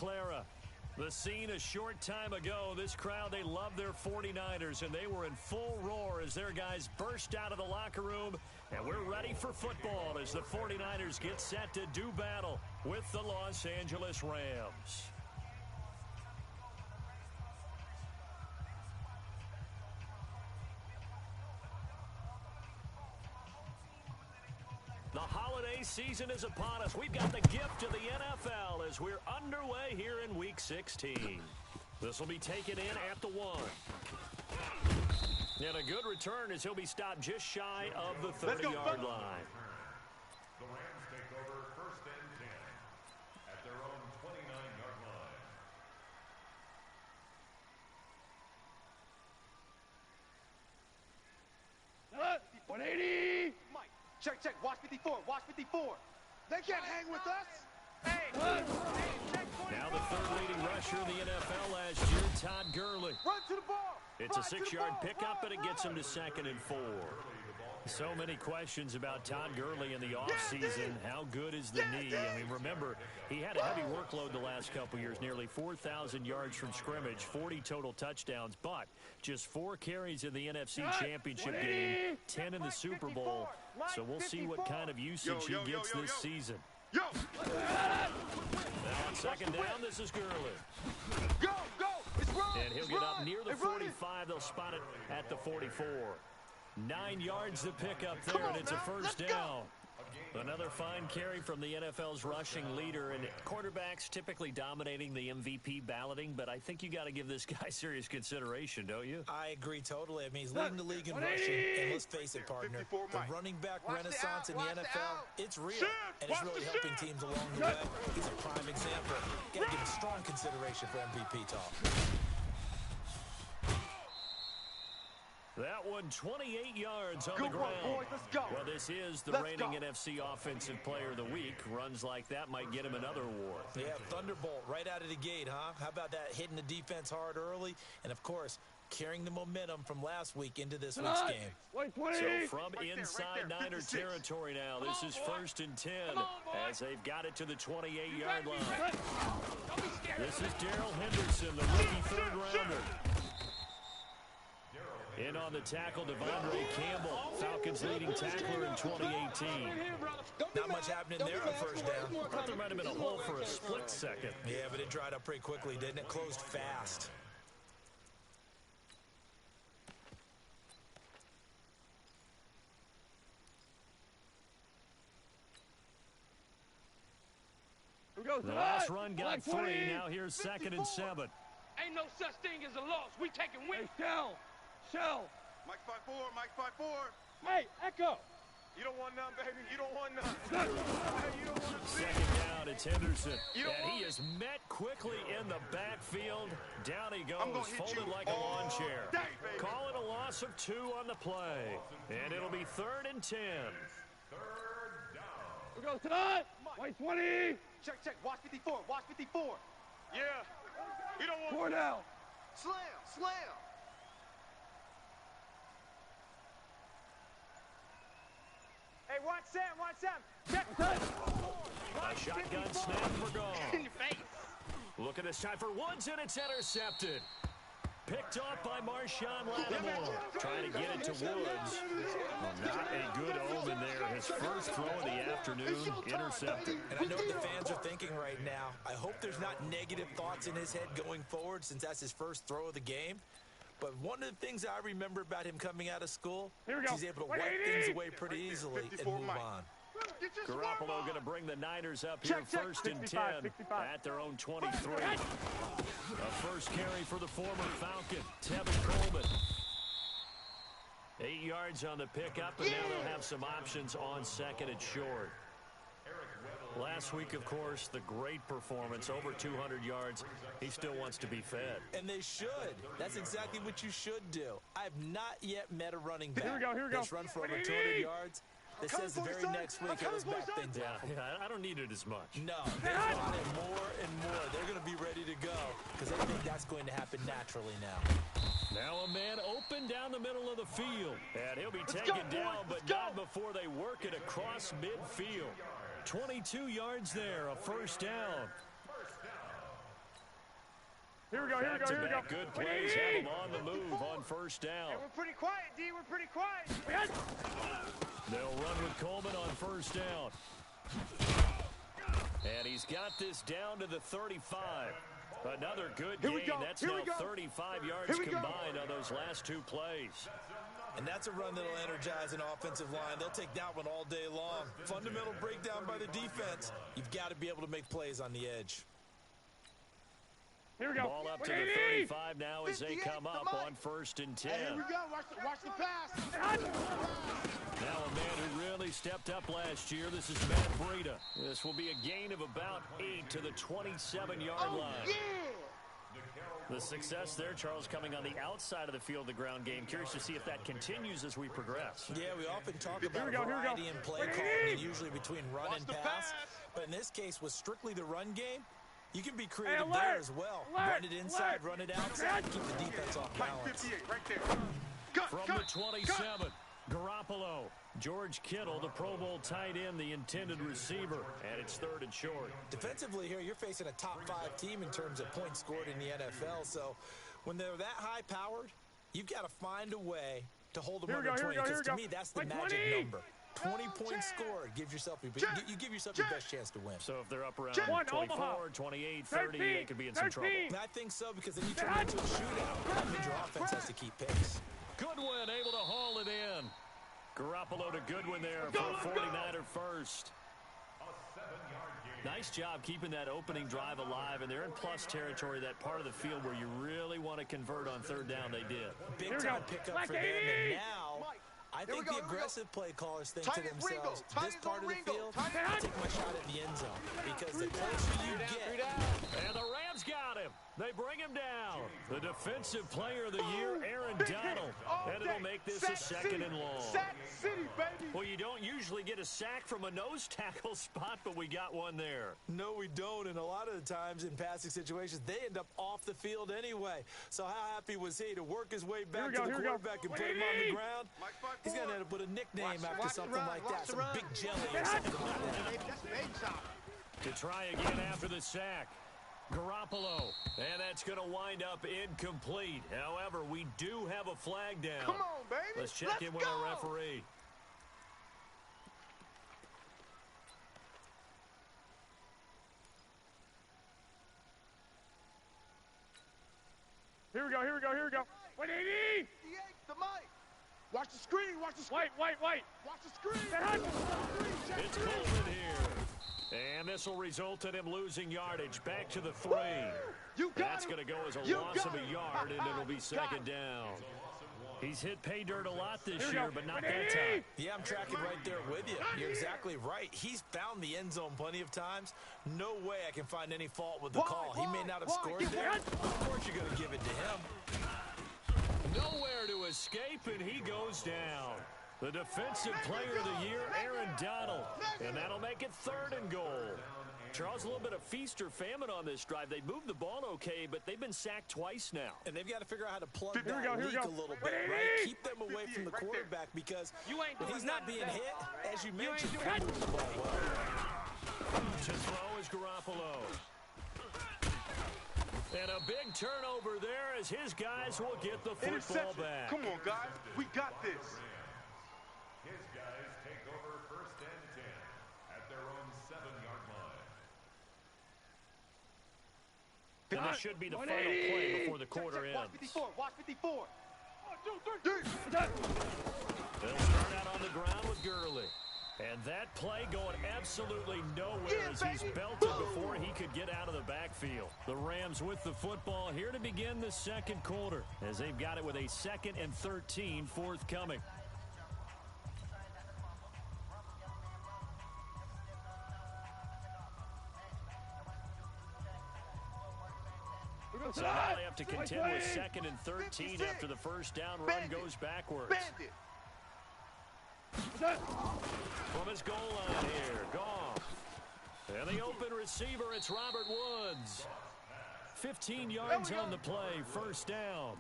Clara. The scene a short time ago, this crowd, they love their 49ers, and they were in full roar as their guys burst out of the locker room. And we're ready for football as the 49ers get set to do battle with the Los Angeles Rams. The holiday season is upon us. We've got the gift of the NFL as we're underway here in Week 16. This will be taken in at the 1. And a good return as he'll be stopped just shy of the 30-yard line. The Rams take over 1st and 10 at their own 29-yard line. 180! Mike, check. Watch 54. Watch 54. They can't hang with us. Hey, now the third leading rusher in the NFL last year, Todd Gurley. run to the ball. It's a 6-yard pickup, and it gets him to 2nd and 4. So many questions about Todd Gurley in the offseason. How good is the knee? I mean, remember, he had a heavy workload the last couple years, nearly 4,000 yards from scrimmage, 40 total touchdowns, but just 4 carries in the NFC Championship game, 10 in the Super Bowl. So we'll see what kind of usage he gets this season. Yo! Now on 2nd down, this is Gurley. Go! It's run! And he'll get up near the 45. They'll spot it at the 44. 9 yards to pick up there, and it's a 1st down. Another fine carry from the NFL's rushing leader, and quarterbacks typically dominating the MVP balloting, but I think you got to give this guy serious consideration, don't you? I agree totally. I mean, he's leading the league in rushing, and let's face it, partner, the running back renaissance in the NFL, it's real, and it's really helping teams along the way. He's a prime example. Got to give him strong consideration for MVP talk. That one, 28 yards on Good the work, ground. boys. Let's go. Well, this is the reigning NFC Offensive Player of the Week. Runs like that might get him another award. Yeah, thunderbolt right out of the gate, huh? How about that, hitting the defense hard early? And, of course, carrying the momentum from last week into this week's game. So from inside Niner territory now, this is 1st and 10 as they've got it to the 28-yard line. This is Darrell Henderson, the rookie 3rd-rounder. In on the tackle, Devondre Campbell, Falcons' leading tackler in 2018. Not much happening there on 1st down. I thought there might have been a hole for a split second. Yeah, but it dried up pretty quickly, didn't it? Closed fast. The last run got 3. Now here's 2nd and 7. Ain't no such thing as a loss. We taking wins. Shell. Mike 5-4. Hey, Echo. You don't want none, baby. You don't want none. Hey, you don't want to see. 2nd down, it's Henderson. And he is met quickly in the backfield. Down he goes, folded like a lawn chair. Call it a loss of 2 on the play. And it'll be 3rd and 10. 3rd down. We go tonight. White 20. Check. Watch 54. Watch 54. Yeah. You don't want 4 down. Slam. Hey, watch Sam. A shotgun snap for Gall. In your face. Look at this time for Woods, and it's intercepted. Picked off by Marshawn Lattimore. Trying to get it to Woods. Not a good omen there. His first throw of the afternoon, intercepted. And I know what the fans are thinking right now. I hope there's not negative thoughts in his head going forward since that's his first throw of the game. But one of the things I remember about him coming out of school, he's able to wipe things away pretty easily and move on. Garoppolo going to bring the Niners up here 1st and 10 at their own 23. A first carry for the former Falcon, Tevin Coleman. 8 yards on the pickup, and now they'll have some options on 2nd and short. Last week, of course, the great performance, over 200 yards. He still wants to be fed. And they should. That's exactly what you should do. I have not yet met a running back Here we go. that's run for over 200 yards that says the very next week he'll back things up. Yeah, I don't need it as much. No, they want it more and more. They're going to be ready to go because they think that's going to happen naturally now. Now a man open down the middle of the field. And he'll be taken down, but not before they work it across midfield. 22 yards there, a 1st down. Here we go. Back-to-back good plays have them on the move on first down. Hey, we're pretty quiet, D. We're pretty quiet. They'll run with Coleman on first down. And he's got this down to the 35. Another good gain. That's now 35 yards combined on those last two plays. And that's a run that'll energize an offensive line. They'll take that one all day long. Fundamental breakdown by the defense. You've got to be able to make plays on the edge. Here we go. Ball up to the 35 now as they come up on 1st and 10. Hey, here we go. Watch the pass. Now a man who really stepped up last year. This is Matt Breida. This will be a gain of about 8 to the 27-yard line. Yeah. The success there, Charles, coming on the outside of the field, the ground game. Curious to see if that continues as we progress. Yeah, we often talk about variety in play calling, usually between run and pass. But in this case, with strictly the run game, you can be creative there as well. Run it inside, run it outside, keep the defense off balance. 58 right there. From the 27, Garoppolo. George Kittle, the Pro Bowl tight end, the intended receiver, and it's 3rd and short. Defensively here, you're facing a top 5 team in terms of points scored in the NFL. So when they're that high-powered, you've got to find a way to hold them under 20. Because to me, that's the magic number. 20 points scored. You give yourself your best chance to win. So if they're up around 24, 28, 30, they could be in some trouble. And I think so, because then you turn into a shootout. That means your offense has to keep pace. Goodwin able to haul it in. Garoppolo to Goodwin there for a 49er first. Nice job keeping that opening drive alive, and they're in plus territory, that part of the field where you really want to convert on 3rd down. They did. Big time pickup for them, and now I think the aggressive play callers think to themselves, this part of the field, I'll take my shot at the end zone, because the closer you get. And the Rams got him. They bring him down. The defensive player of the year, Aaron Donald. And it'll make this a 2nd and long. Sack City, baby. Well, you don't usually get a sack from a nose tackle spot, but we got one there. No, we don't. And a lot of the times in passing situations, they end up off the field anyway. So how happy was he to work his way back to the quarterback and put him on the ground? He's going to end up with a nickname after something like that. Some big jelly or something like that. To try again after the sack. Garoppolo, and that's going to wind up incomplete. However, we do have a flag down. Come on, baby. Let's check in with our referee. Here we go. 180. The mic. Watch the screen. Watch the screen. Wait. Watch the screen. It's Coleman here. And this will result in him losing yardage. Back to the 3. That's going to go as a loss of a yard, and it'll be 2nd down. He's hit pay dirt a lot this year, but not that time. Yeah, I'm tracking right there with you. You're exactly right. He's found the end zone plenty of times. No way I can find any fault with the call. He may not have scored there. Of course you're going to give it to him. Nowhere to escape, and he goes down. The defensive player of the year, Aaron Donald. And that'll make it 3rd and goal. Charles, a little bit of feast or famine on this drive. They moved the ball okay, but they've been sacked twice now. And they've got to figure out how to plug that leak a little bit, right? Keep them away from the quarterback, because when he's not being hit, as you mentioned, he moves the ball well. To throw is Garoppolo. And a big turnover there as his guys will get the football back. Come on, guys. We got this. His guys take over 1st and 10 at their own 7-yard line. And this should be the final play before the quarter ends. Watch 54. 1, 2, 3. They'll start out on the ground with Gurley. And that play going absolutely nowhere as he's belted before he could get out of the backfield. The Rams with the football here to begin the 2nd quarter, as they've got it with a 2nd and 13 forthcoming. So now they have to contend with 2nd and 13 after the first down run goes backwards. From his goal line here, Goff. And the open receiver, it's Robert Woods. 15 yards on the play, first down.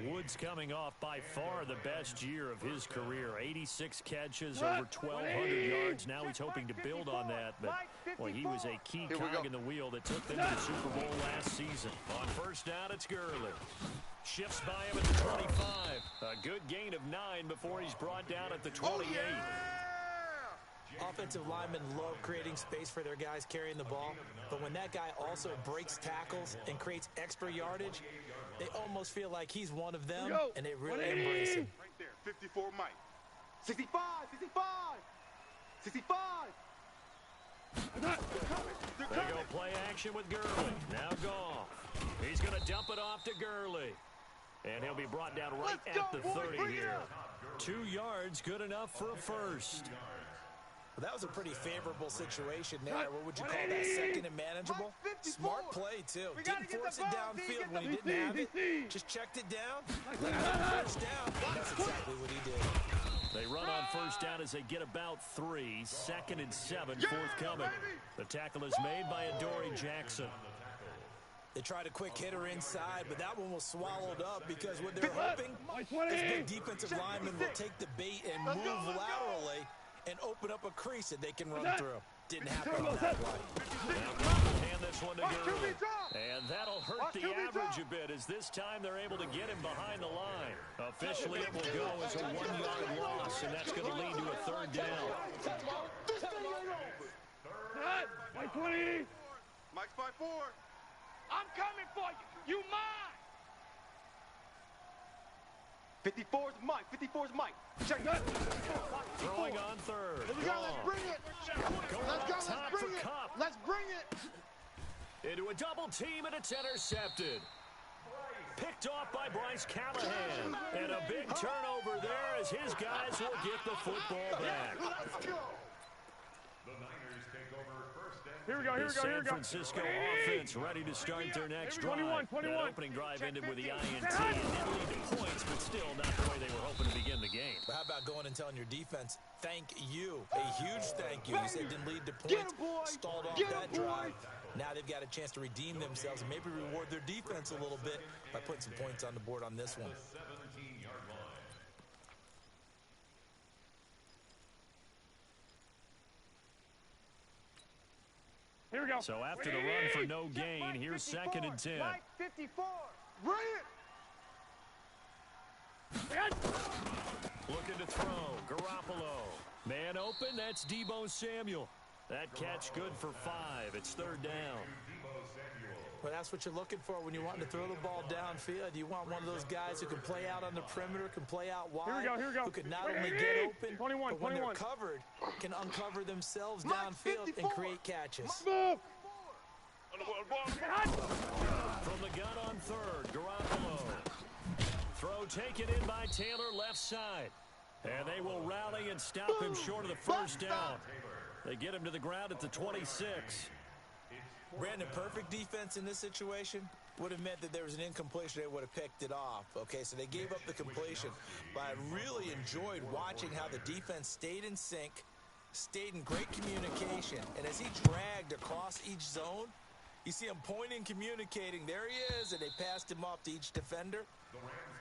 Woods coming off by far the best year of his career. 86 catches, over 1,200 yards. Now he's hoping to build on that. But, boy, he was a key cog in the wheel that took them to the Super Bowl last season. On first down, it's Gurley. Shifts by him at the 25. A good gain of 9 before he's brought down at the 28. Offensive linemen love creating space for their guys carrying the ball, but when that guy also breaks tackles and creates extra yardage, they almost feel like he's one of them, and they really embrace him. Right there, 54 Mike. 65, 65, 65. They go play action with Gurley. Now Goff. He's going to dump it off to Gurley. And he'll be brought down right at the 30 here. 2 yards, good enough for a first. Well, that was a pretty favorable situation there. What would you call that? Second and manageable? Smart play, too. Didn't force it downfield when he didn't have it. Just checked it down. Let him get first down. That's exactly what he did. They run on first down as they get about 3. 2nd and 7 forthcoming. The tackle is made by Adoree Jackson. They tried a quick hitter inside, but that one was swallowed up because what they're hoping is the defensive lineman will take the bait and move laterally and open up a crease that they can run through. Didn't happen on that play. Hand this one to Gurley. And that'll hurt the average a bit as this time they're able to get him behind the line. Officially, it will go as a 1-yard loss, and that's going to lead to a 3rd down. Mike 20. Mike's by 4. I'm coming for you. You mine. 54's Mike. 54's Mike. Check that. Throwing on 3rd. Here we go. Let's bring it. Let's go. Let's bring it. Let's bring it. Into a double team, and it's intercepted. Picked off by Bryce Callahan. And a big turnover there as his guys will get the football back. Let's go. The Niners take over first and Here we go. Here we go. Here San we go. Francisco offense ready to start their next drive. 21. That opening drive ended with the INT. It didn't lead to points, but still not the way they were hoping to begin the game. But how about going and telling your defense, thank you, a huge thank you. You said it didn't lead to points, stalled off that drive. Now they've got a chance to redeem themselves and maybe reward their defense a little bit by putting some points on the board on this one. 17-yard line. Here we go. So after the run for no gain, here's 2nd and 10. Mike 54. Bring it. Looking to throw. Garoppolo. Man open, that's Deebo Samuel. That catch good for 5. It's 3rd down. Well, that's what you're looking for when you want to throw the ball downfield. You want one of those guys who can play out on the perimeter, can play out wide, Here we go. who can not only get open, 21, but when 21. they're covered, can uncover themselves downfield and create catches. Move. From the gun on 3rd, Garoppolo. Throw taken in by Taylor left side. And they will rally and stop him short of the first down. They get him to the ground at the 26. Brandon, perfect defense in this situation would have meant that there was an incompletion. They would have picked it off. Okay, so they gave up the completion. But I really enjoyed watching how the defense stayed in sync, stayed in great communication. And as he dragged across each zone, you see him pointing, communicating. There he is, and they passed him off to each defender.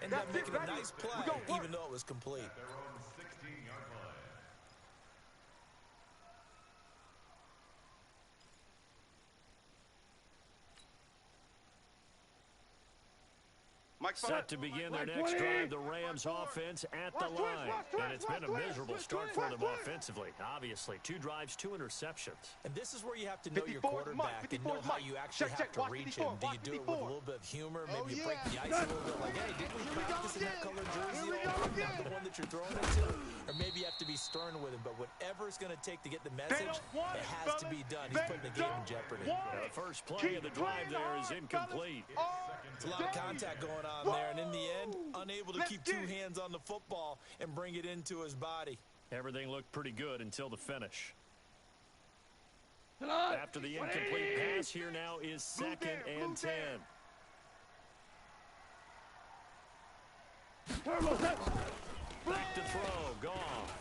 Ended up making a nice play, even though it was complete. Their own 16-yard line. Mike's Set to begin their next drive, the Rams offense at the line. And it's been a miserable start for them offensively. Obviously, 2 drives, 2 interceptions. And this is where you have to know your quarterback and know how you actually have to reach him. Do you do it with a little bit of humor? Maybe you break the ice a little bit like, hey, didn't we practice in that colored jersey? The one that you're throwing it to? Or maybe you have to be stern with him. But whatever it's going to take to get the message, it has to be done. He's putting the game in jeopardy. The first play of the drive there is incomplete. It's a lot of contact going on there, and in the end, unable to keep 2 hands on the football and bring it into his body. Everything looked pretty good until the finish. After the incomplete pass, here now is 2nd and 10. Back to throw, Goff.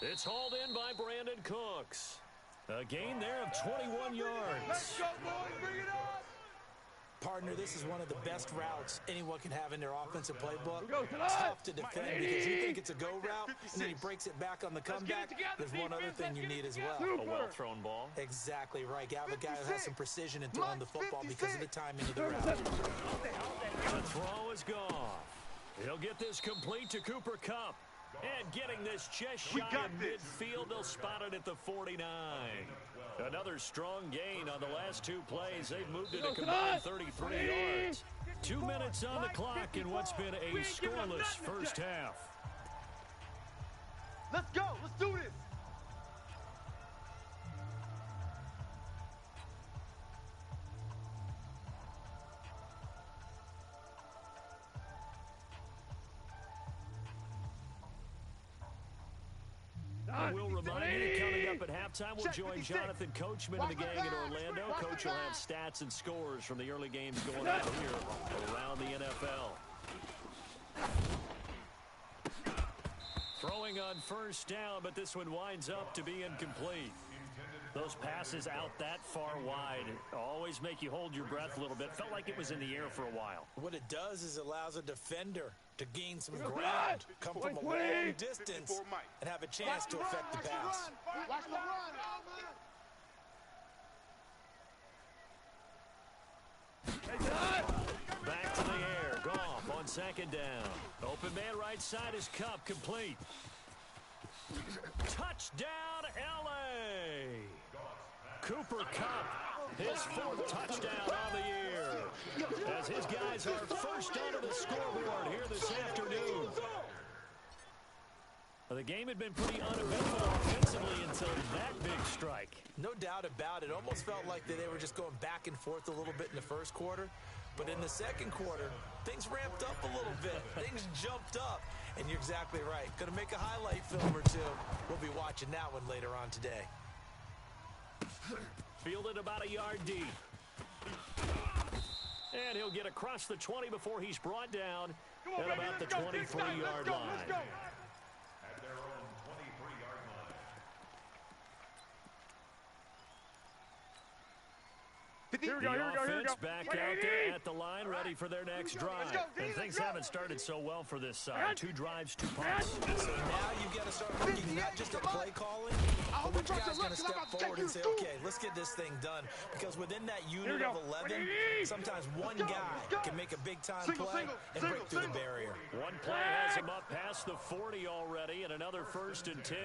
It's hauled in by Brandon Cooks. A gain there of 21 yards. Let's go, boys. Bring it up. Partner, this is one of the best routes anyone can have in their offensive playbook. Tough to defend because you think it's a go route, and then he breaks it back on the comeback. There's one other thing you need as well. A well-thrown ball. Exactly right. You have a guy who has some precision in throwing the football because of the timing of the route. The throw is gone. He'll get this complete to Cooper Kupp. And getting this just shy of midfield, they'll spot it at the 49. Another strong gain on the last two plays. They've moved it a combined 33 yards. 2 minutes on the clock in what's been a scoreless first half. Let's go. Let's do this. We'll remind you, coming up at halftime, we'll join Jonathan Coachman and the gang in Orlando. Coach will have stats and scores from the early games going on here around the NFL. Throwing on first down, but this one winds up to be incomplete. Those passes out that far wide always make you hold your breath a little bit. Felt like it was in the air for a while. What it does is it allows a defender to gain some ground, come from a long distance, and have a chance to affect the pass. Watch the run. Back to the air. Goff on second down. Open man right side is Kupp, complete. Touchdown, L.A. Cooper Kupp, his fourth touchdown on the year, as his guys are first onto the scoreboard here this afternoon. Well, the game had been pretty uneventful offensively until that big strike. No doubt about it. Almost felt like they were just going back and forth a little bit in the first quarter. But in the second quarter, things ramped up a little bit. Things jumped up. And you're exactly right. Going to make a highlight film or two. We'll be watching that one later on today. Fielded about a yard deep. And he'll get across the 20 before he's brought down at about the 23-yard line. At their own 23-yard line. Here we go. Back out there at the line, ready for their next drive. And things haven't started so well for this side. 2 drives, 2 punts. So now you've got to start looking not just at play calling, but which guy's going to step forward and say, okay, let's get this thing done. Because within that unit of 11, sometimes one guy can make a big-time play and break through the barrier. One play has him up past the 40 already, and another 1st and 10.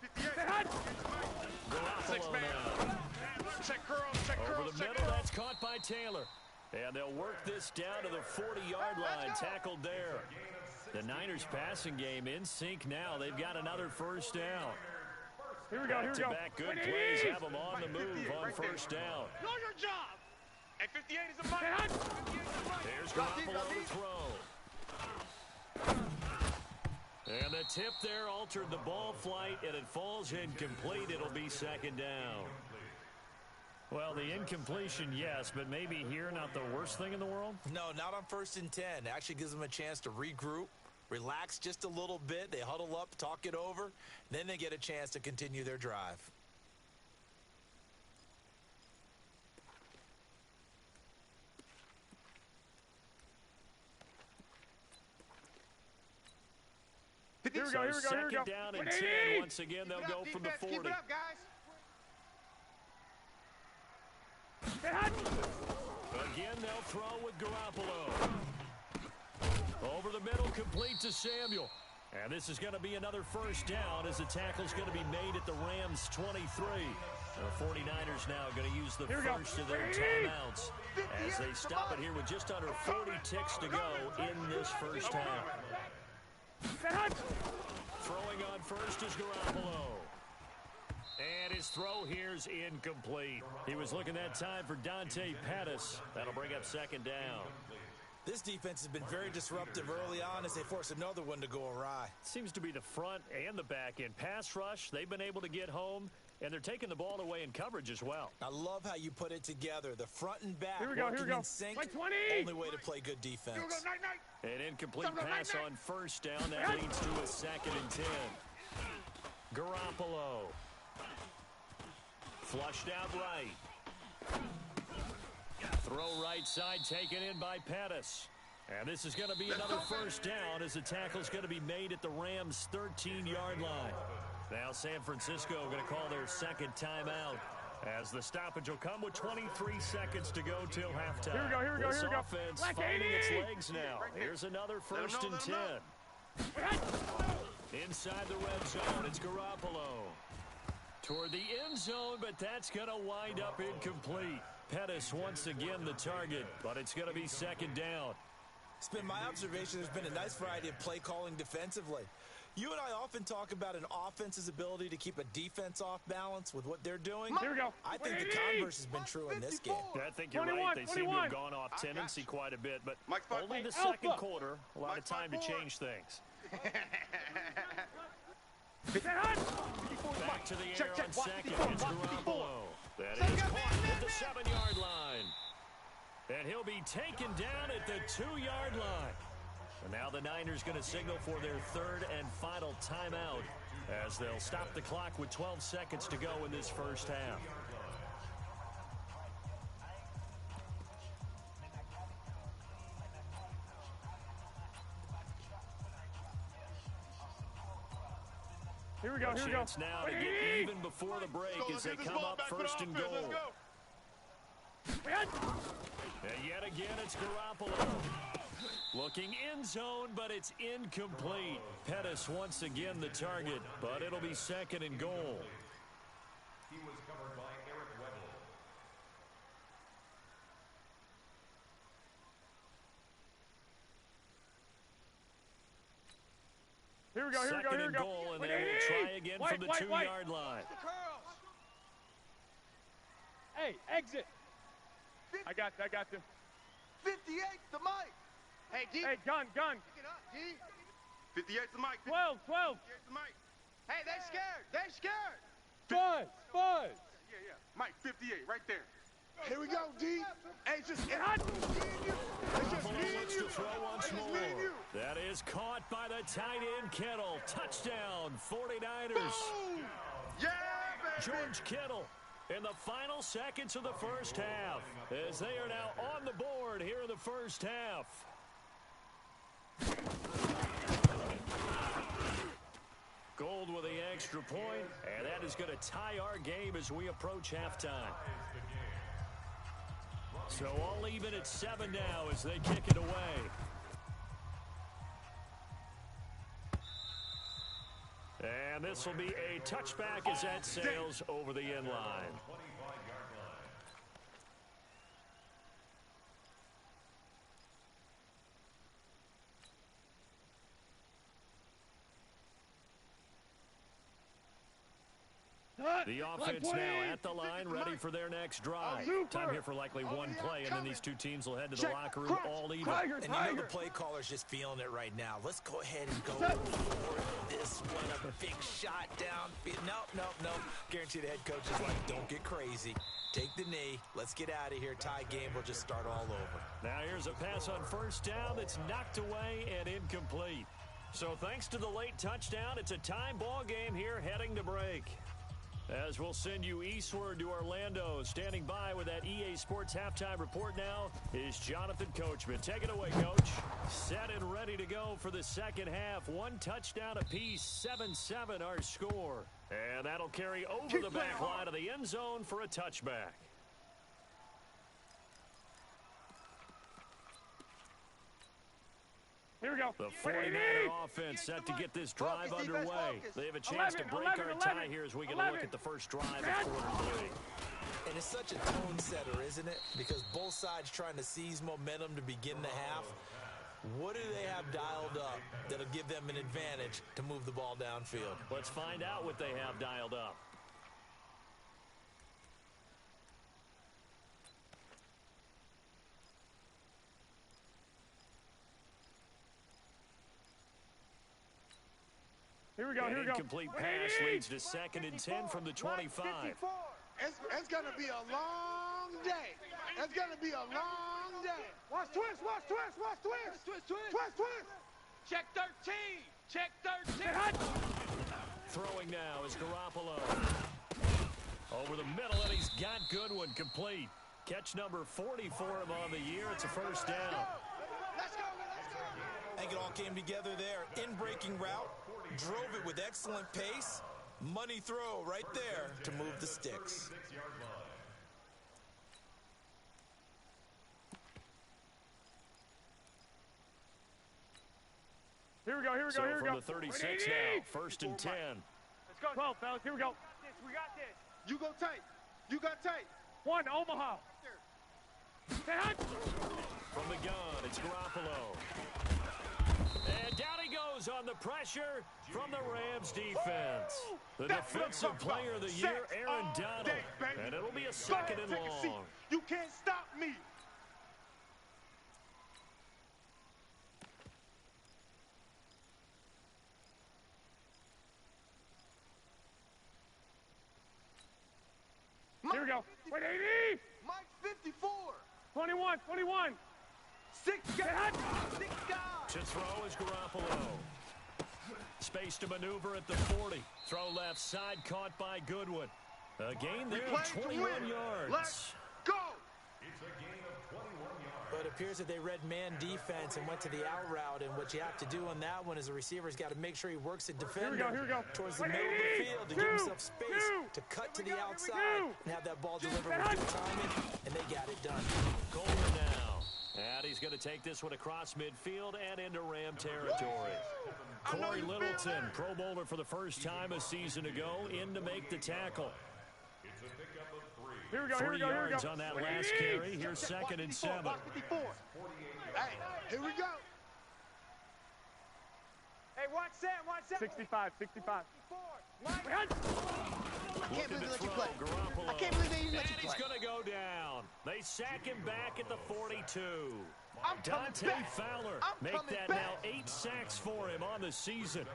58. Garoppolo now. Check curl, Over the middle, that's caught by Taylor. And they'll work this down to the 40-yard line, tackled there. The Niners passing game in sync now. They've got another first down. Here we go. Back-to-back good plays have them on the move on first down. Do your job. And 58 is a mic. There's Garoppolo to throw. And the tip there altered the ball flight, and it falls incomplete. It'll be second down. Well, the incompletion, yes, but maybe here not the worst thing in the world? No, not on 1st and 10. It actually gives them a chance to regroup, relax just a little bit. They huddle up, talk it over, then they get a chance to continue their drive. Here we go. Second down and 10. Once again, they'll go from the 40. Keep it up, guys. Again, they'll throw with Garoppolo. Over the middle, complete to Samuel. And this is going to be another first down as the tackle's going to be made at the Rams' 23. The 49ers now going to use the first of their timeouts as they stop it here with just under 40 ticks to go in this first half. Throwing on first is Garoppolo. And his throw here's incomplete. He was looking that time for Dante Pettis. That'll bring up second down. This defense has been very disruptive early on as they force another one to go awry. Seems to be the front and the back end. Pass rush, they've been able to get home, and they're taking the ball away in coverage as well. I love how you put it together. The front and back working in sync. Only way to play good defense. An incomplete pass on first down. That leads to a 2nd and 10. Garoppolo. Flushed out right. Throw right side taken in by Pettis. And this is going to be another first down as the tackle is going to be made at the Rams' 13-yard line. Now San Francisco going to call their second timeout as the stoppage will come with 23 seconds to go till halftime. Here we go, here we go, this here we go. offense finding its legs now. Here's another first and 10. Inside the red zone, it's Garoppolo. Toward the end zone, but that's going to wind up incomplete. Pettis once again the target, but it's going to be second down. It's been my observation there's been a nice variety of play calling defensively. You and I often talk about an offense's ability to keep a defense off balance with what they're doing. Here we go. I think the converse has been true in this game. I think you're 21, right. They seem to 21. have gone off tendency quite a bit, but only the Alpha. second quarter. A lot of time to change things. Back to the air on second. It's Garoppolo. That is caught at the 7-yard line. And he'll be taken down at the 2-yard line. And now the Niners going to signal for their third and final timeout as they'll stop the clock with 12 seconds to go in this first half. Here we go, here we go. Chance now to get even before the break as they come up first and goal. And yet again, it's Garoppolo. Looking in zone, but it's incomplete. Pettis once again the target, but it'll be second and goal. He was covered by Eric Weddle. Here we go, here we go, Second here we and go. goal, and they will try again from the 2-yard line. Hey, exit. I got you. 58, the mic. Hey, D. Hey, gun. Pick it up, D. 58's the mic. 12. 58's the mic. Hey, they scared. Buzz. Yeah. Mike, 58, right there. Here we go, D. Hey, it's just hot. Buffalo looks to throw once more. That is caught by the tight end Kittle. Touchdown, 49ers. Boom! Yeah, baby. George Kittle in the final seconds of the first half as they are now on the board here in the first half. Gold with the extra point, and that is going to tie our game as we approach halftime. So all even at 7 now as they kick it away. And this will be a touchback as that sails over the end line. The offense now at the line, ready for their next drive. Time here for likely one play, and then these two teams will head to the locker room all even. And you know the play caller's just feeling it right now. Let's go ahead and go for this one. A big shot down. No. Guarantee the head coach is like, don't get crazy. Take the knee. Let's get out of here. Tie game. We'll just start all over. Now here's a pass on first down that's knocked away and incomplete. So thanks to the late touchdown, it's a tie ball game here heading to break. As we'll send you eastward to Orlando. Standing by with that EA Sports halftime report now is Jonathan Coachman. Take it away, Coach. Set and ready to go for the second half. One touchdown apiece, 7-7 our score. And that'll carry over the back line of the end zone for a touchback. Here we go. The 49er offense set to get this drive underway. They have a chance to break our tie here as we get a look at the first drive of quarter 3. And it's such a tone setter, isn't it? Because both sides trying to seize momentum to begin the half. What do they have dialed up that'll give them an advantage to move the ball downfield? Let's find out what they have dialed up. Here we go, here we go. Incomplete pass leads to 2nd and 10 from the 25. It's going to be a long day. It's going to be a long day. Watch twist. Check 13. Check 13. Throwing now is Garoppolo. Over the middle, and he's got Goodwin complete. Catch number 40 for him on the year. It's a first down. Let's go. I think it all came together there. In-breaking route, drove it with excellent pace. Money throw right there to move the sticks. Here we go. So from the 36 now, first and 10. Let's go. 12, fellas. Here we go. We got this. You go tight. You got tight. 1, Omaha. From the gun, it's Garoppolo. And down he goes on the pressure from the Rams defense. The defensive player of the year, Aaron Donald. And it'll be a second and long. You can't stop me. Here we go. 180. Mike 54. 21. 6 guys. 6 guys. To throw is Garoppolo. Space to maneuver at the 40. Throw left side, caught by Goodwin. A gain there of 21 yards. Let's go. It's a gain of 21 yards. But it appears that they read man defense and went to the out route. And what you have to do on that one is the receiver's got to make sure he works the defender Here we go. towards the middle of the field to give himself space to cut to the outside and have that ball delivered with good timing. And they got it done. Coleman now. And he's going to take this one across midfield and into Ram territory. Corey Littleton, Pro Bowler for the first time a season ago, in to make the tackle. It's a pickup of 3. Here we go. 3 yards on that last carry. Here's second and 7. 54. Hey, here we go. Hey, watch that. 65. Can't believe they let you play. I can't believe they even let you play. And he's going to go down. They sack him back at the 42. Dante Fowler make that now 8 sacks for him on the season.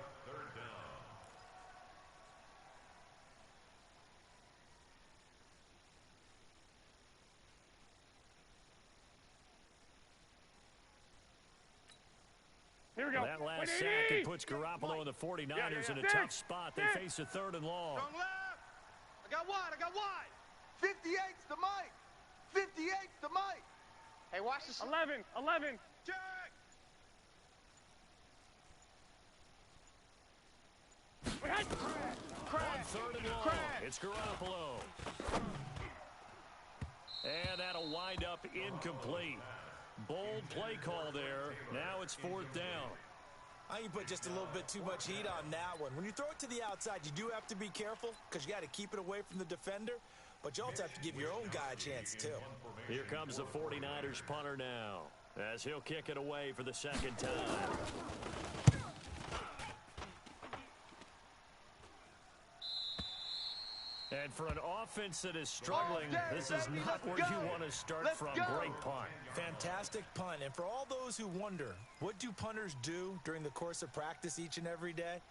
Here we go. That last sack, it puts Garoppolo and the 49ers in a tough spot. They face a 3rd and long. Strong left. I got wide. 58's the Mike. 58's the Mike. Hey, watch this. 11. Check. On 3rd and long, it's Garoppolo. And that'll wind up incomplete. Bold play call there. Now it's 4th down. I think you put just a little bit too much heat on that one. When you throw it to the outside, you do have to be careful because you got to keep it away from the defender, but you also have to give your own guy a chance too. Here comes the 49ers punter now, as he'll kick it away for the 2nd time. And for an offense that is struggling, this is not where you want to start from. Great punt. Fantastic punt. And for all those who wonder, what do punters do during the course of practice each and every day?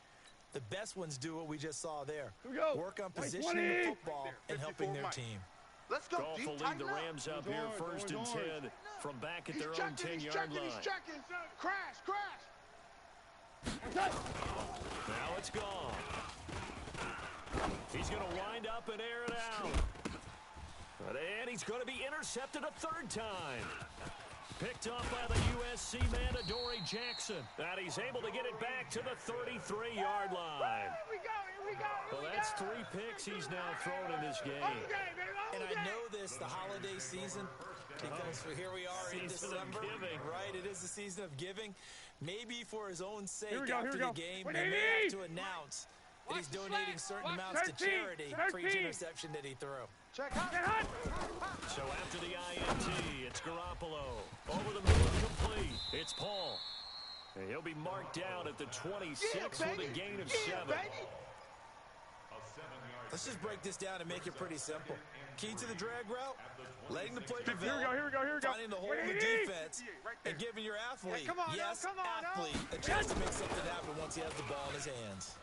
The best ones do what we just saw there. Work on positioning the football and helping their team. Let's go. Goff will lead the Rams up here 1st and 10 from back at their own 10-yard line. He's checking. Crash. Now it's gone. He's going to wind up and air it out. And he's going to be intercepted a 3rd time. Picked off by the USC man, Adoree Jackson. And he's able to get it back to the 33-yard line. Here we go. Well, that's 3 picks he's now thrown in this game. And I know this, the holiday season, because here we are in December. Right, it is the season of giving. Maybe for his own sake after the game, he may have to announce that he's donating certain amounts to charity for each interception that he threw. Check. So after the INT, it's Garoppolo. Over the middle, complete. It's Paul. And he'll be marked down at the 26 with a gain of 7. Let's just break this down and make it pretty simple. Key to the drag route, letting the play develop, Here we go. finding the hole in the defense, and giving your athlete, athlete, a chance to make something happen once he has the ball in his hands.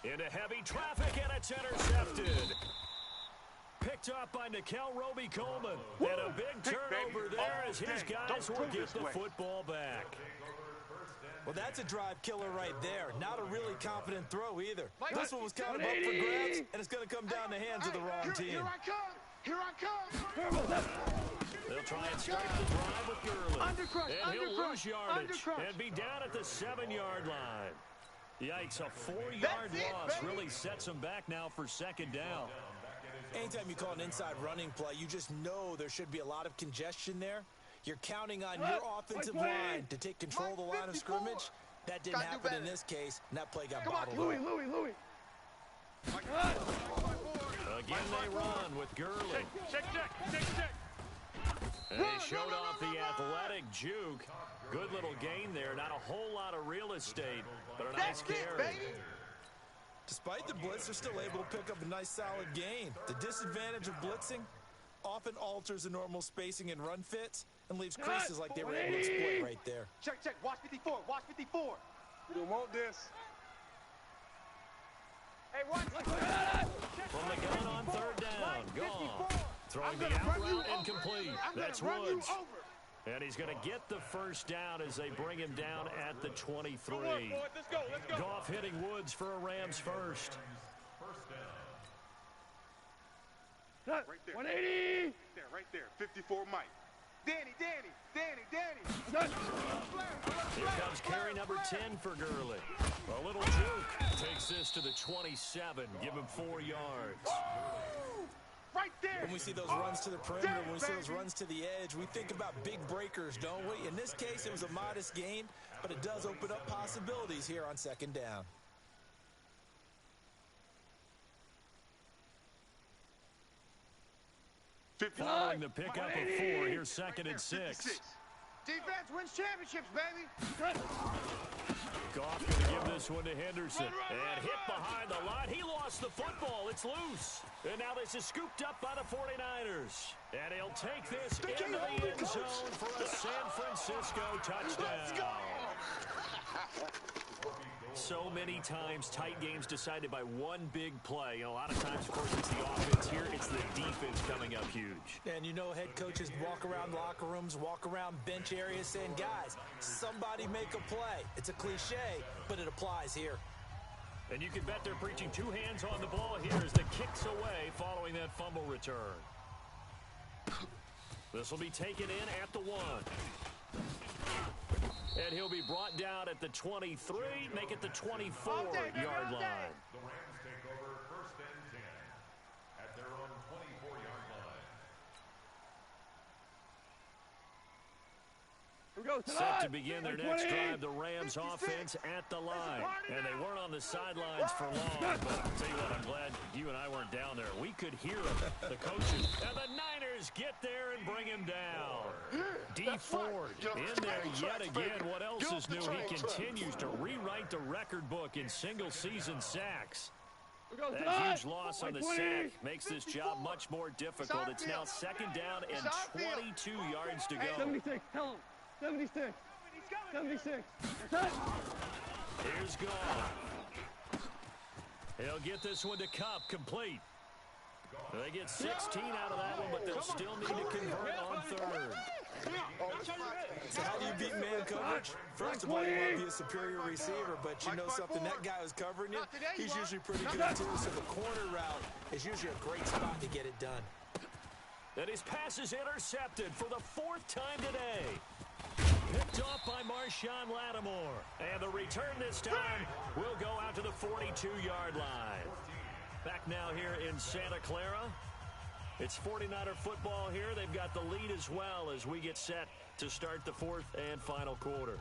Into heavy traffic, and it's intercepted. Picked up by Nikel Roby-Coleman. And a big turnover there as his guys will get the football back. Well, that's a drive killer right there. Not a really confident throw either. This one was kind of up for grabs, and it's going to come down the hands of the wrong team. Here I come. Here I come. They'll try and start the drive with Gurley. Undercrush, And he'll undercrush, lose yardage undercrush. and be down at the 7-yard line. Yikes, a 4-yard loss really sets him back now for second down. Anytime you call an inside running play, you just know there should be a lot of congestion there. You're counting on your offensive line to take control of the line of scrimmage. That didn't happen in this case, and that play got bottled up. Louis. Again, they run with Gurley. Check. And he showed off the athletic juke. Good little gain there. Not a whole lot of real estate, but a nice carry. Despite the blitz, they're still able to pick up a nice, solid gain. The disadvantage of blitzing often alters the normal spacing and run fits and leaves creases like they were able to exploit right there. Check. Watch 54. We don't want this. Hey, watch. From the gun on third down. Gone. Throwing the out route incomplete. That's Woods. And he's going to get the first down as they bring him down at the 23. Let's go. Goff hitting Woods for a Rams first. Right there. 180. Right there. 54 Mike. Danny. Here comes carry number 10 for Gurley. A little juke. Takes this to the 27. Give him 4 yards. Right there. When we see those runs to the perimeter, when we see those runs to the edge, we think about big breakers, don't we? In this case, it was a modest gain, but it does open up possibilities here on second down. Following the pickup of 4, here's second and 6. Defense wins championships, baby. Goff going to give this one to Henderson. And hit behind the line. He lost the football. It's loose. And now this is scooped up by the 49ers. And he'll take this into the end zone for a San Francisco touchdown. So many times, tight games decided by one big play. A lot of times, of course, it's the offense. Here, it's the defense coming up huge. And you know head coaches walk around locker rooms, walk around bench areas saying, guys, somebody make a play. It's a cliche, but it applies here. And you can bet they're preaching 2 hands on the ball here as the kick's away following that fumble return. This will be taken in at the 1. And he'll be brought down at the 23, make it the 24-yard line. The Rams take over first and 10 at their own 24-yard line. Set to begin their next drive, the Rams offense at the line. And they weren't on the sidelines for long, but I'll tell you what, I'm glad you and I weren't down there. We could hear them, the coaches. And the Niners get there and bring him down. D Ford in there yet again. What else is new? He continues to rewrite the record book in single-season sacks. That huge loss on the sack makes this job much more difficult. It's now second down and 22 yards to go. 76. Tell him. 76. 76. Here's Goff. He'll get this one to Cup, complete. They get 16 out of that one, but they'll still need to convert on third. So how do you beat man coverage? First of all, you want to be a superior receiver, but you know something, that guy who's covering you, he's usually pretty good too. So the corner route is usually a great spot to get it done. And his pass is intercepted for the 4th time today. Picked off by Marshawn Lattimore. And the return this time will go out to the 42-yard line. Back now here in Santa Clara. It's 49er football here. They've got the lead as well as we get set to start the 4th and final quarter.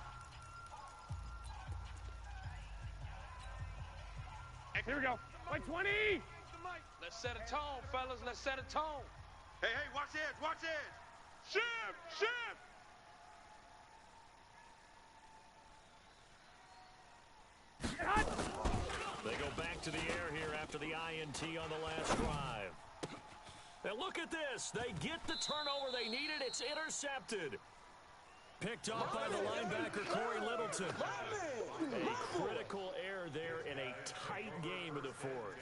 Here we go. Like 20. Let's set a tone, fellas. Let's set a tone. Hey, watch edge. Shift. They go back to the air here after the INT on the last drive. And look at this. They get the turnover they needed. It's intercepted. Picked off by the linebacker, Corey Littleton. A critical error there in a tight game of the 4th.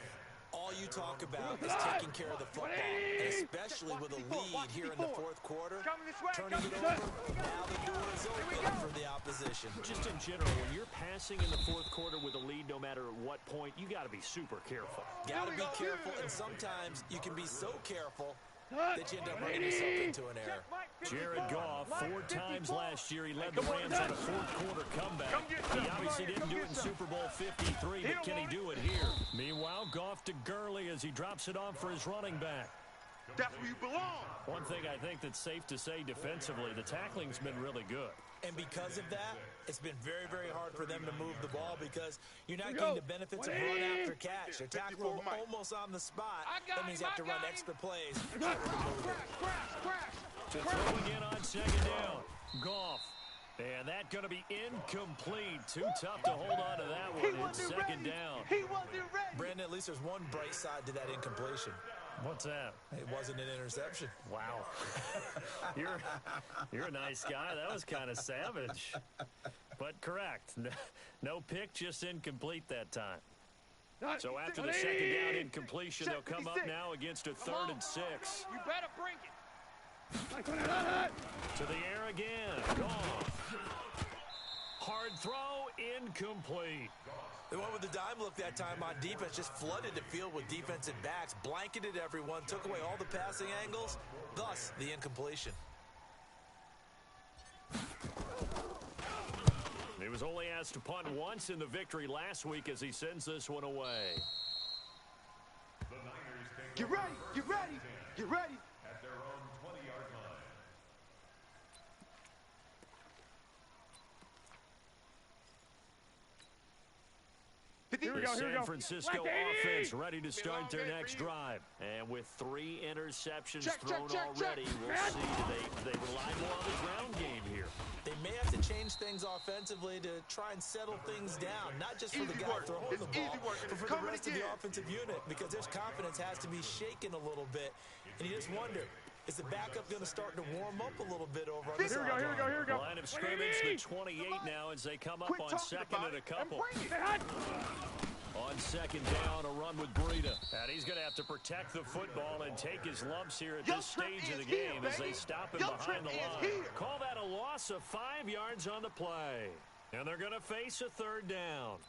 All you talk about is taking care of the football, and especially with a lead here in the 4th quarter. Turning it over, now the door is open for the opposition. Just in general, when you're passing in the 4th quarter with a lead, no matter at what point, you got to be super careful. Got to be careful, and sometimes you can be so careful that you end up running yourself into an error. Jared Goff, 4 times last year, he led the Rams on a fourth-quarter comeback. He obviously didn't do it in Super Bowl 53, but can he do it here? Meanwhile, Goff to Gurley as he drops it off for his running back. That's where you belong. One thing I think that's safe to say defensively, the tackling's been really good. And because of that, it's been very, very hard for them to move the ball because you're not getting the benefits of run after catch. They're tackling them almost on the spot. That means you have to run extra plays. To throw again on second down. Goff. And that's going to be incomplete. Too tough to hold on to that one. It's second down. He wasn't ready. Brandon, at least there's one bright side to that incompletion. What's that? It wasn't an interception. Wow. You're a nice guy. That was kind of savage. But correct. No pick, just incomplete that time. So after the second down incompletion, they'll come up now against a 3rd and 6. You better bring it. To the air again. Gone. Hard throw, incomplete. The one with the dime look that time on defense just flooded the field with defensive backs, blanketed everyone, took away all the passing angles, thus the incompletion. He was only asked to punt once in the victory last week as he sends this one away. Get ready, get ready, get ready. At their own 20-yard line. The San Francisco offense ready to start their next drive. And with 3 interceptions thrown already, we'll see they rely more on the ground game here. They may have to change things offensively to try and settle things down, not just for the guy throwing the ball, but for the rest of the offensive unit, because their confidence has to be shaken a little bit. And you just wonder, is the backup going to start to warm up a little bit over on the sideline? Here we go. Line of scrimmage, the 28 now as they come up on second and a couple. On second down, a run with Breida. And he's going to have to protect the football and take his lumps here at this stage of the game as they stop him behind the line. Call that a loss of 5 yards on the play. And they're going to face a 3rd down.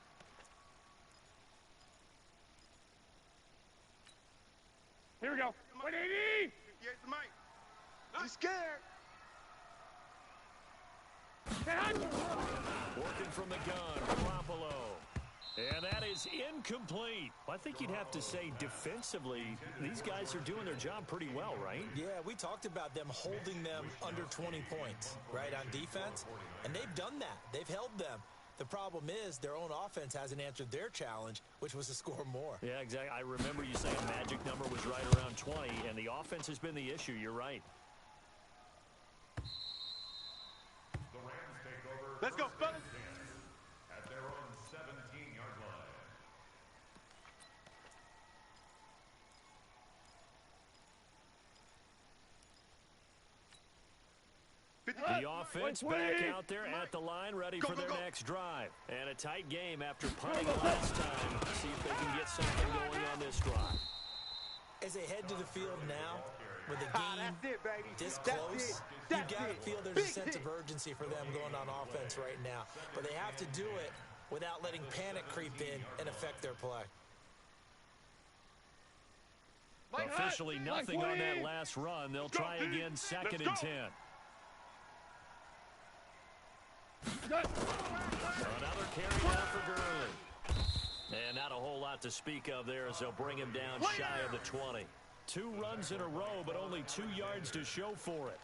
Here we go. 180. Here's the mic. He's scared. Working from the gun, Garoppolo. And that is incomplete. I think you'd have to say defensively, these guys are doing their job pretty well, right? Yeah, we talked about them holding them under 20 points, right, on defense. And they've done that. They've held them. The problem is their own offense hasn't answered their challenge, which was to score more. Yeah, exactly. I remember you saying magic number was right around 20, and the offense has been the issue. You're right. The Rams take over. Let's go, fellas. At their own 17-yard line. The offense back out there at the line, ready for their next drive. And a tight game after punting last time. See if they can get something going on this drive. As they head to the field now, with the game this close, you got to feel there's a sense of urgency for them going on offense right now. But they have to do it without letting panic creep in and affect their play. Officially nothing on that last run. They'll try again, 2nd and 10. Another carry now for Gurley. And not a whole lot to speak of there as they'll bring him down shy of the 20. 2 runs in a row, but only 2 yards to show for it.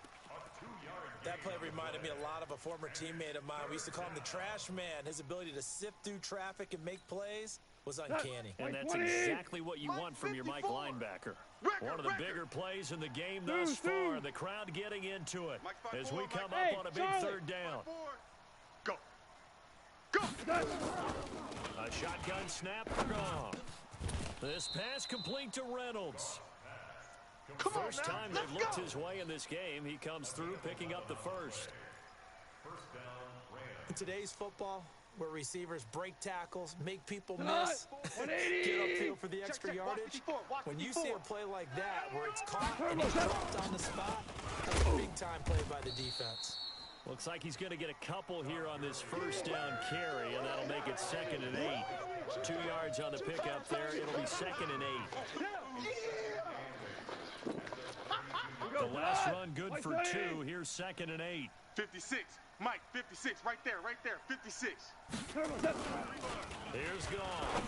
That play reminded me a lot of a former teammate of mine. We used to call him the trash man. His ability to sift through traffic and make plays was uncanny. And that's exactly what you want from your Mike linebacker. One of the bigger plays in the game thus far. The crowd getting into it as we come up on a big 3rd down. Go. Go. A shotgun snap for Goff. This pass complete to Reynolds. First time they've looked his way in this game. He comes through picking up the first. In today's football, where receivers break tackles, make people miss, get upfield for the extra yardage, when you see a play like that where it's caught and it's dropped on the spot, that's a big-time play by the defense. Looks like he's going to get a couple here on this first down carry, and that'll make it 2nd and 8. 2 yards on the pickup there. It'll be 2nd and 8. The last run good for 2. Here's 2nd and 8. 56. Mike, 56. Right there, 56. Here's gone.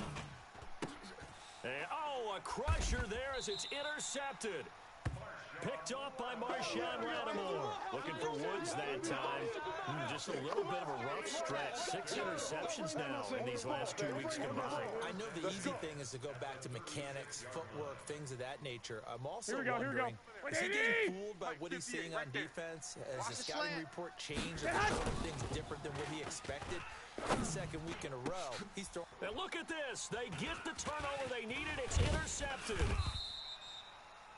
And, a crusher there as it's intercepted. Picked off by Marshawn Lattimore. Looking for Woods that time. Just a little bit of a rough stretch. 6 interceptions now in these last 2 weeks combined. I know the easy thing is to go back to mechanics, footwork, things of that nature. I'm also wondering, is he getting fooled by what he's seeing on defense? Has the scouting report changed? Are they showing things different than what he expected? For the 2nd week in a row, he's throwing. And look at this. They get the turnover they needed. It's intercepted.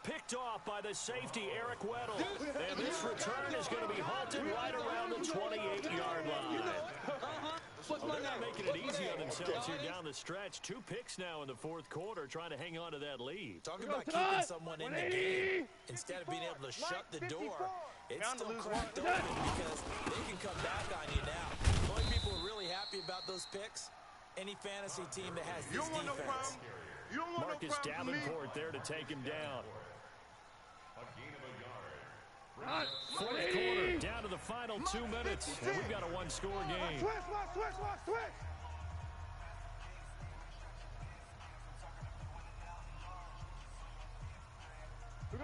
Picked off by the safety, Eric Weddle. And this return is going to be halted right around the 28-yard line. Well, they're not making it easy on themselves here down the stretch. 2 picks now in the 4th quarter trying to hang on to that lead. Talking about keeping someone in the game instead of being able to shut the door. It's still cracked open because they can come back on you now. The only people who are really happy about those picks, any fantasy team that has this defense. Marcus Davenport there to take him down. 4th quarter, down to the final 2 minutes, and we've got a 1-score game. Switch.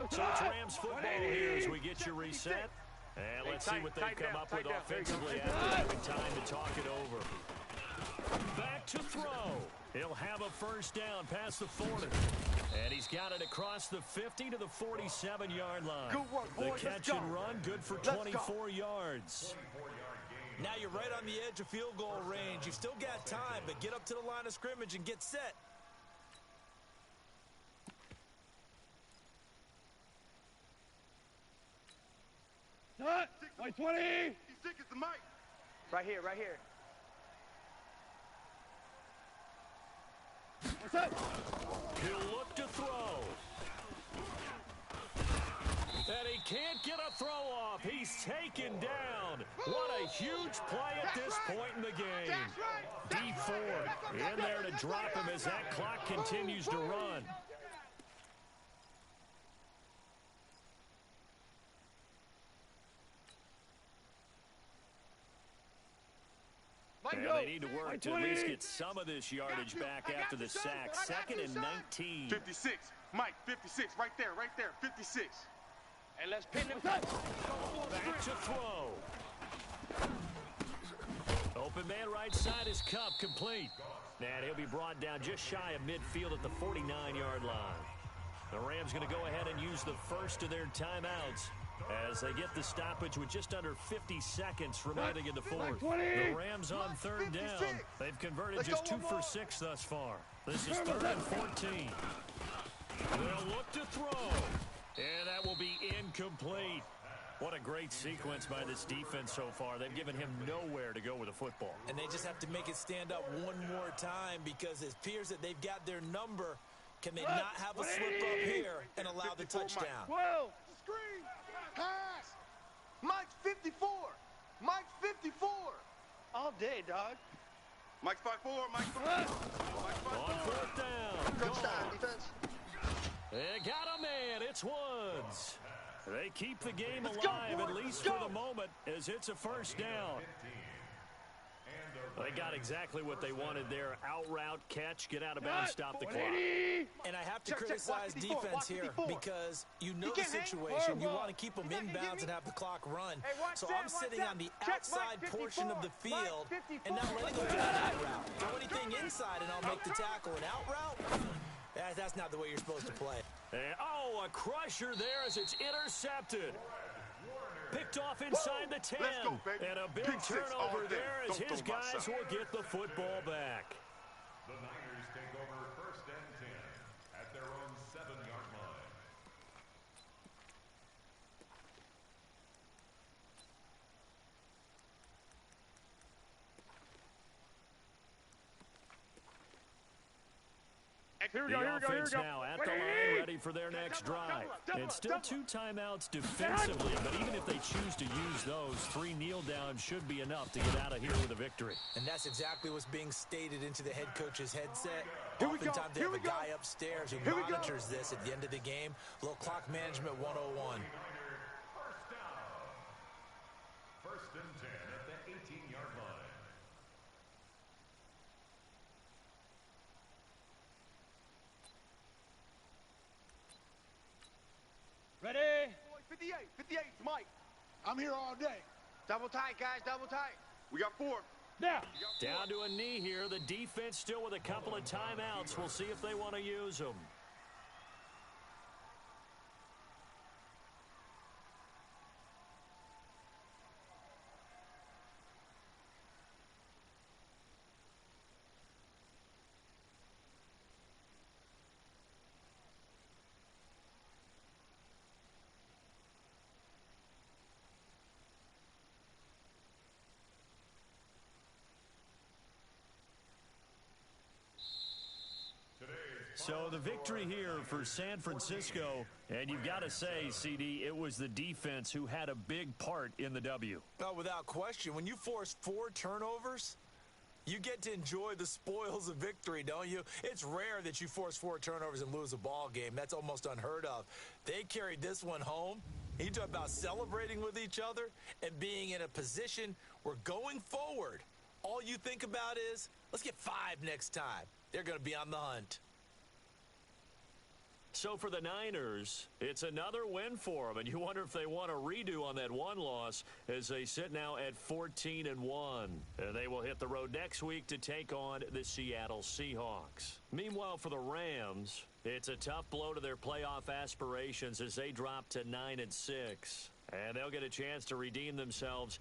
So it's Rams football here as we get you reset. And let's see what they come up with offensively after having time to talk it over. Back to throw. He'll have a first down past the 40. And he's got it across the 50 to the 47-yard line. Good work, boys. The catch and run, good for 24 yards. Now you're right on the edge of field goal range. You've still got time, but get up to the line of scrimmage and get set. Cut. White 20. He's sick as the mic. Right here. What's up? He'll look to throw. And he can't get a throw off. He's taken down. What a huge play at this point in the game. D Ford in there to drop him as that clock continues to run. And they need to work to at least get some of this yardage back after the sack. 2nd and 19. 56. Mike, 56. Right there, 56. And let's pin him. Back to throw. Open man right side is Cup, complete. And he'll be brought down just shy of midfield at the 49-yard line. The Rams going to go ahead and use the first of their timeouts as they get the stoppage with just under 50 seconds remaining in the 4th. The Rams on 3rd down. They've converted just 2 for 6 thus far. This is 3rd and 14. They'll look to throw. And that will be incomplete. What a great sequence by this defense so far. They've given him nowhere to go with the football. And they just have to make it stand up one more time because it appears that they've got their number. Can they not have a slip up here and allow the touchdown? 12. Screen. Pass. Mike's 54. Mike's 54. All day, dog. Mike's 5'4", Mike's 5'4". On 4th down. Touchdown, defense. They got a man. It's Woods. They keep the game alive, at least for the moment, as it's a first down. They got exactly what they wanted there. Out route, catch, get out of bounds, stop the clock. And I have to criticize defense here because you know the situation. You want to keep them inbounds and have the clock run. So I'm sitting on the outside portion of the field and not letting them get an out route. Throw anything inside and I'll make the tackle. An out route? That's not the way you're supposed to play. And, a crusher there as it's intercepted. Picked off inside the 10. Let's go, baby. And a big turnover there as his guys will get the football back. The Niners take over 1st and 10 at their own 7-yard line. Here we The go. offense now at the line, ready for their next drive. It's still 2 timeouts defensively, but even if they choose to use those, 3 kneel downs should be enough to get out of here with a victory. And that's exactly what's being stated into the head coach's headset. Here we go. Oftentimes they have a guy upstairs who monitors this at the end of the game. Little clock management 101. and 10 at the 18-yard line. Ready? 58, 58, Mike. I'm here all day. Double tight, guys, double tight. We got 4. Down. Down to a knee here. The defense still with a couple of timeouts. We'll see if they want to use them. So the victory here for San Francisco, and you've got to say, CD, it was the defense who had a big part in the W. Oh, without question. When you force 4 turnovers, you get to enjoy the spoils of victory, don't you? It's rare that you force 4 turnovers and lose a ball game. That's almost unheard of. They carried this one home. You talk about celebrating with each other and being in a position where going forward, all you think about is, let's get 5 next time. They're going to be on the hunt. So for the Niners, it's another win for them, and you wonder if they want a redo on that one loss as they sit now at 14-1. And they will hit the road next week to take on the Seattle Seahawks. Meanwhile, for the Rams, it's a tough blow to their playoff aspirations as they drop to 9-6. And they'll get a chance to redeem themselves